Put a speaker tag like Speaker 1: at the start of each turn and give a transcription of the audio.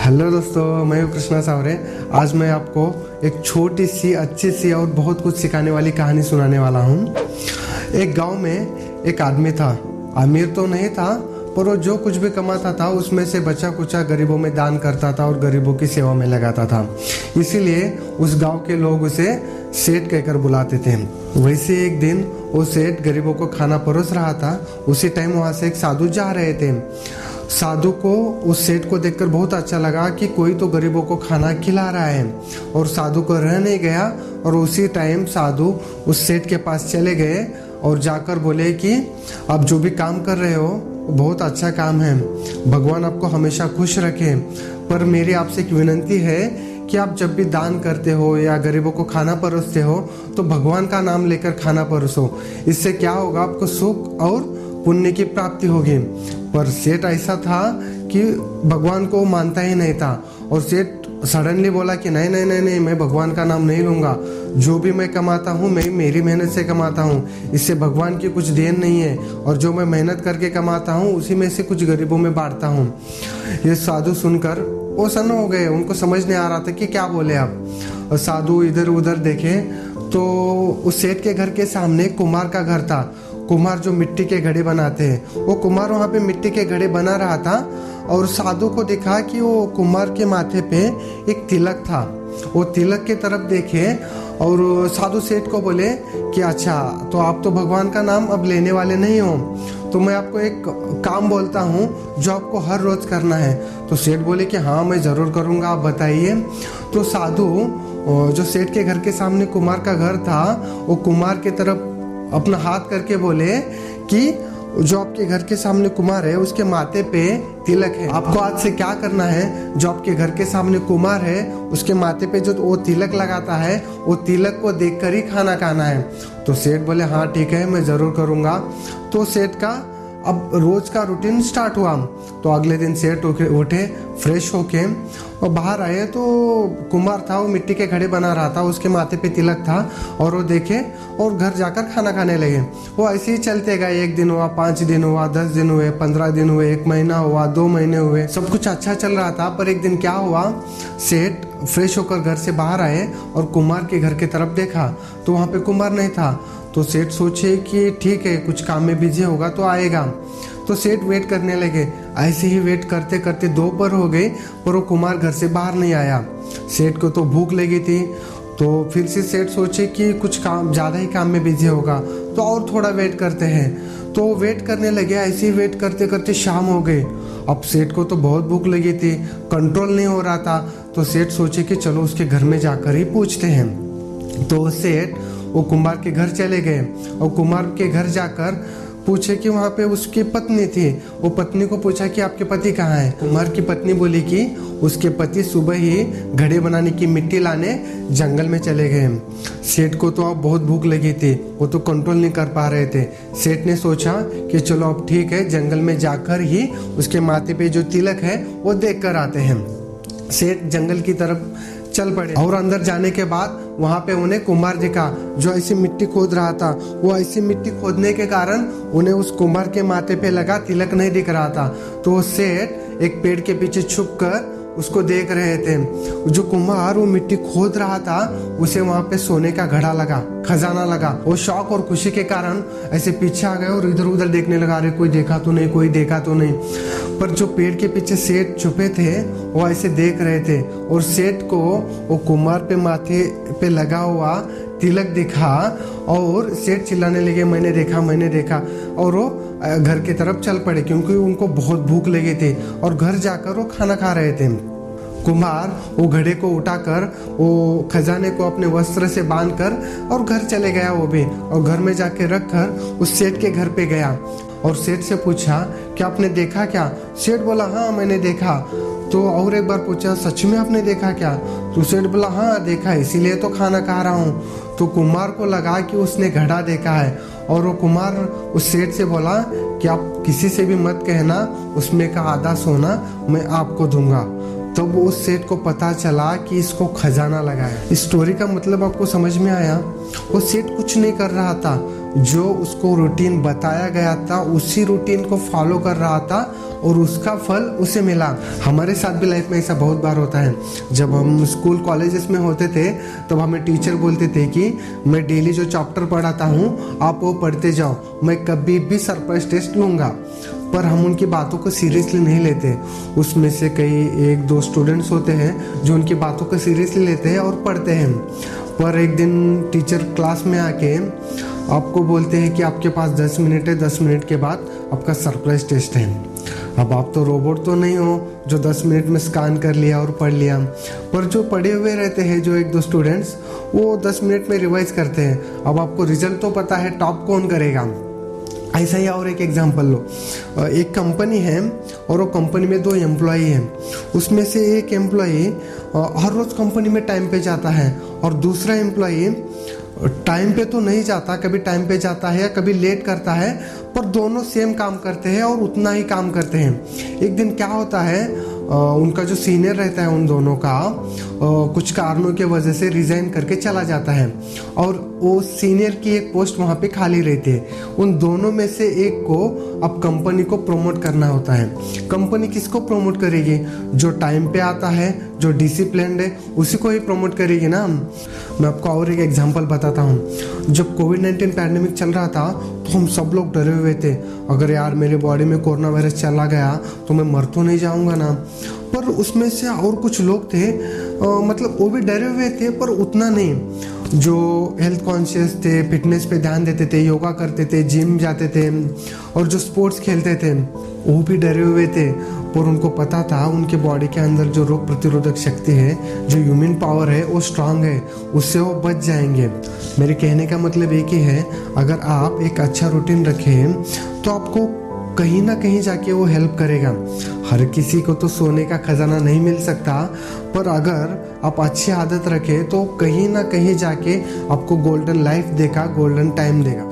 Speaker 1: Hello दोस्तों, मैं हूं कृष्णा सावरे। आज मैं आपको एक छोटी सी अच्छी सी और बहुत कुछ सिखाने वाली कहानी सुनाने वाला हूं। एक गांव में एक आदमी था। अमीर तो नहीं था, पर वो जो कुछ भी कमाता था उसमें से बचा कुचा गरीबों में दान करता था और गरीबों की सेवा में लगाता था। इसीलिए उस गांव के लोग उसे सेठ कहकर बुलाते थे। वैसे एक दिन वो सेठ गरीबों को खाना परोस रहा था। उसी टाइम वहां से एक साधु जा रहे थे। साधु को उस सेठ को देखकर बहुत अच्छा लगा कि कोई तो गरीबों को खाना खिला रहा है, और साधु को रह नहीं गया और उसी टाइम साधु उस सेठ के पास चले गए और जाकर बोले कि आप जो भी काम कर रहे हो बहुत अच्छा काम है, भगवान आपको हमेशा खुश रखे, पर मेरी आपसे एक विनती है कि आप जब भी दान करते हो या गरीबों को खाना परोसते हो तो भगवान का नाम लेकर खाना परोसो। इससे क्या होगा, आपको सुख और पुण्य की प्राप्ति होगी। पर सेठ ऐसा था कि भगवान को मानता ही नहीं था, और सेठ सडनली बोला कि नहीं नहीं नहीं नहीं, मैं भगवान का नाम नहीं लूंगा। जो भी मैं कमाता हूँ मैं मेरी मेहनत से कमाता हूँ, इससे भगवान की कुछ देन नहीं है, और जो मैं मेहनत करके कमाता हूँ उसी में से कुछ गरीबों में बांटता हूँ। ये साधु सुनकर वो सन्न हो गए, उनको समझ नहीं आ रहा था कि क्या बोले आप। और साधु इधर उधर देखे तो उस सेठ के घर के सामने कुम्हार का घर था। कुम्हार जो मिट्टी के घड़े बनाते हैं, वो कुम्हार वहाँ पे मिट्टी के घड़े बना रहा था, और साधु को दिखा कि वो कुम्हार के माथे पे एक तिलक था। वो तिलक के तरफ देखे और साधु सेठ को बोले कि अच्छा, तो आप तो भगवान का नाम अब लेने वाले नहीं हो, तो मैं आपको एक काम बोलता हूँ जो आपको हर रोज करना है। तो सेठ बोले कि हाँ मैं ज़रूर करूँगा, आप बताइए। तो साधु जो सेठ के घर के सामने कुम्हार का घर था, वो कुम्हार के तरफ अपना हाथ करके बोले कि जो आपके घर के सामने कुम्हार है उसके माथे पे तिलक है। आपको आज से क्या करना है, जो आपके घर के सामने कुम्हार है उसके माथे पे जो वो तिलक लगाता है वो तिलक को देखकर ही खाना खाना है। तो सेठ बोले हाँ ठीक है, मैं ज़रूर करूँगा। तो सेठ का अब रोज का रूटीन स्टार्ट हुआ। तो अगले दिन सेठ उठे फ्रेश होके और बाहर आए तो कुम्हार था, वो मिट्टी के घड़े बना रहा था, उसके माथे पे तिलक था, और वो देखे और घर जाकर खाना खाने लगे। वो ऐसे ही चलते गए। 1 दिन हुआ, 5 दिन हुआ, 10 दिन हुए, 15 दिन हुए, 1 महीना हुआ, 2 महीने हुए, सब कुछ अच्छा चल रहा था। पर एक दिन क्या हुआ, सेठ फ्रेश होकर घर से बाहर आए और कुम्हार के घर की तरफ देखा तो वहाँ पे कुम्हार नहीं था। तो सेठ सोचे कि ठीक है, कुछ काम में बिजी होगा तो आएगा। तो सेठ वेट करने लगे। ऐसे ही वेट करते करते दोपहर हो गई, पर वो कुम्हार घर से बाहर नहीं आया। सेठ को तो भूख लगी थी, तो फिर से सेठ सोचे कि कुछ काम ज़्यादा ही काम में बिजी होगा, तो और थोड़ा वेट करते हैं। तो वेट करने लगे। ऐसे ही वेट करते करते शाम हो गई। अब सेठ को तो बहुत भूख लगी थी, कंट्रोल नहीं हो रहा था। तो सेठ सोचे कि चलो उसके घर में जाकर ही पूछते हैं। तो सेठ वो कुम्हार के घर चले गए और कुम्हार के घर जाकर पूछे कि वहाँ पे उसकी पत्नी थी। वो पत्नी को पूछा कि आपके पति कहाँ हैं। कुम्हार की पत्नी बोली कि उसके पति सुबह ही घड़े बनाने की मिट्टी लाने जंगल में चले गए। सेठ को तो अब बहुत भूख लगी थी, वो तो कंट्रोल नहीं कर पा रहे थे। सेठ ने सोचा कि चलो अब ठीक है, जंगल में जाकर ही उसके माथे पे जो तिलक है वो देख कर आते हैं। सेठ जंगल की तरफ चल पड़े, और अंदर जाने के बाद वहां पे उन्हें कुम्हार दिखा जो ऐसी मिट्टी खोद रहा था। वो ऐसी मिट्टी खोदने के कारण उन्हें उस कुम्हार के माथे पे लगा तिलक नहीं दिख रहा था। तो वो सेठ एक पेड़ के पीछे छुप कर उसको देख रहे थे। जो कुम्हार वो मिट्टी खोद रहा था उसे वहां पे सोने का घड़ा लगा, खजाना लगा। वो शौक और खुशी के कारण ऐसे पीछे आ गए और इधर उधर देखने लगा, अरे कोई देखा तो नहीं, कोई देखा तो नहीं। पर जो पेड़ के पीछे सेठ छुपे थे वो ऐसे देख रहे थे, और सेठ को वो कुम्हार पे माथे पे लगा हुआ तिलक दिखा, और सेठ चिल्लाने लगे मैंने देखा, मैंने देखा। और वो घर की तरफ चल पड़े क्योंकि उनको बहुत भूख लगी थी, और घर जाकर वो खाना खा रहे थे। कुम्हार वो घड़े को उठाकर वो खजाने को अपने वस्त्र से बांधकर और घर चले गया वो भी, और घर में जाके रखकर उस सेठ के घर पे गया और सेठ से पूछा कि आपने देखा क्या। सेठ बोला हाँ मैंने देखा। तो और एक बार पूछा सच में आपने देखा क्या। तो सेठ बोला हाँ देखा, इसीलिए तो खाना खा रहा हूँ। तो कुम्हार को लगा कि उसने घड़ा देखा है, और वो कुम्हार उस सेठ से बोला कि आप किसी से भी मत कहना, उसमें का आधा सोना मैं आपको दूंगा। तब उस सेठ को पता चला कि इसको खजाना लगा है। इस स्टोरी का मतलब आपको समझ में आया। वो सेठ कुछ नहीं कर रहा था, जो उसको रूटीन बताया गया था उसी रूटीन को फॉलो कर रहा था और उसका फल उसे मिला। हमारे साथ भी लाइफ में ऐसा बहुत बार होता है। जब हम स्कूल कॉलेजेस में होते थे तब हमें टीचर बोलते थे कि मैं डेली जो चैप्टर पढ़ाता हूँ आप वो पढ़ते जाओ, मैं कभी भी सरप्राइज टेस्ट लूँगा। पर हम उनकी बातों को सीरियसली नहीं लेते। उसमें से कई 1-2 स्टूडेंट्स होते हैं जो उनकी बातों को सीरियसली लेते हैं और पढ़ते हैं। पर एक दिन टीचर क्लास में आके आपको बोलते हैं कि आपके पास 10 मिनट है, 10 मिनट के बाद आपका सरप्राइज टेस्ट है। अब आप तो रोबोट तो नहीं हो जो 10 मिनट में स्कैन कर लिया और पढ़ लिया। पर जो पढ़े हुए रहते हैं जो 1-2 स्टूडेंट्स, वो 10 मिनट में रिवाइज करते हैं। अब आपको रिजल्ट तो पता है, टॉप कौन करेगा। ऐसा ही और एक एग्जांपल लो। एक कंपनी है और वो कंपनी में 2 एम्प्लॉई हैं। उसमें से एक एम्प्लॉई हर रोज़ कंपनी में टाइम पे जाता है और दूसरा एम्प्लॉई टाइम पे तो नहीं जाता, कभी टाइम पे जाता है या कभी लेट करता है, पर दोनों सेम काम करते हैं और उतना ही काम करते हैं। एक दिन क्या होता है, उनका जो सीनियर रहता है उन दोनों का कुछ कारणों की वजह से रिजाइन करके चला जाता है और वो सीनियर की एक पोस्ट वहाँ पे खाली रहती है। उन दोनों में से एक को अब कंपनी को प्रमोट करना होता है। कंपनी किसको प्रमोट करेगी? जो टाइम पे आता है, जो डिसिप्लिन्ड है, उसी को ही प्रमोट करेगी ना। मैं आपको और एक एग्जांपल बताता हूँ। जब कोविड-19 पैंडेमिक चल रहा था तो हम सब लोग डरे हुए थे, अगर यार मेरे बॉडी में कोरोना वायरस चला गया तो मैं मर तो नहीं जाऊँगा ना। पर उसमें से और कुछ लोग थे, मतलब वो भी डरे हुए थे पर उतना नहीं। जो हेल्थ कॉन्शियस थे, फिटनेस पे ध्यान देते थे, योगा करते थे, जिम जाते थे और जो स्पोर्ट्स खेलते थे, वो भी डरे हुए थे। पर उनको पता था उनके बॉडी के अंदर जो रोग प्रतिरोधक शक्ति है, जो ह्यूमन पावर है, वो स्ट्रांग है, उससे वो बच जाएंगे। मेरे कहने का मतलब एक ही है, अगर आप एक अच्छा रूटीन रखें तो आपको कहीं ना कहीं जाके वो हेल्प करेगा। हर किसी को तो सोने का खजाना नहीं मिल सकता, पर अगर आप अच्छी आदत रखें तो कहीं ना कहीं जाके आपको गोल्डन लाइफ देगा, गोल्डन टाइम देगा।